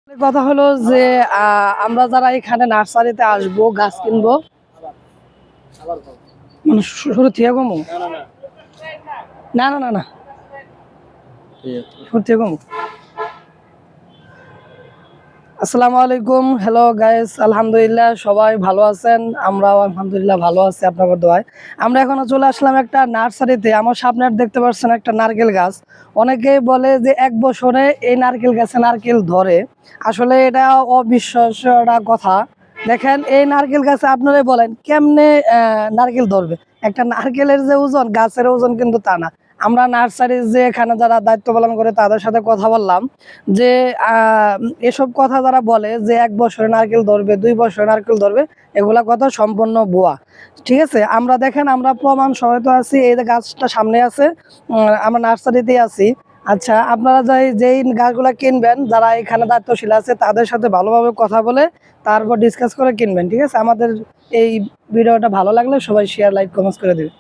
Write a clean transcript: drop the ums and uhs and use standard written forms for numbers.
কথা হলো যে আমরা যারা এখানে নার্সারিতে আসবো গাছ কিনবো মানে শুরু থেকে কমু না না না না শুরু থেকে কমু। আসসালামু আলাইকুম, হ্যালো গাইস, আলহামদুলিল্লাহ সবাই ভালো আছেন, আমরাও আলহামদুলিল্লাহ ভালো আছি আপনাদের দোয়ায়। আমরা এখনো চলে আসলাম একটা নার্সারিতে। আমার সামনে দেখতে পাচ্ছেন একটা নারকেল গাছ। অনেকেই বলে যে 1 বছরে এই নারকেল গাছে নারকেল ধরে। আসলে এটা অবিশ্বাস্য একটা কথা। দেখেন এই নারকেল গাছে আপনারাই বলেন কেমনে নারকেল ধরবে। একটা নারকেলের যে ওজন গাছের ওজন কিন্তু তা না। আমরা নার্সারির যে এখানে যারা দায়িত্ব পালন করে তাদের সাথে কথা বললাম যে এসব কথা যারা বলে যে 1 বছরে নারকেল ধরবে 2 বছরে নারকেল ধরবে, এগুলা কথা সম্পূর্ণ ভুয়া। ঠিক আছে, আমরা দেখেন আমরা প্রমাণ সহিত আছি, এই যে গাছটা সামনে আছে, আমরা নার্সারিতেই আছি। আচ্ছা, আপনারা যেই গাছগুলা কিনবেন যারা এখানে দায়িত্বশীল আছে তাদের সাথে ভালোভাবে কথা বলে তারপর ডিসকাস করে কিনবেন। ঠিক আছে, আমাদের এই ভিডিওটা ভালো লাগলে সবাই শেয়ার লাইক কমেন্টস করে দেবে।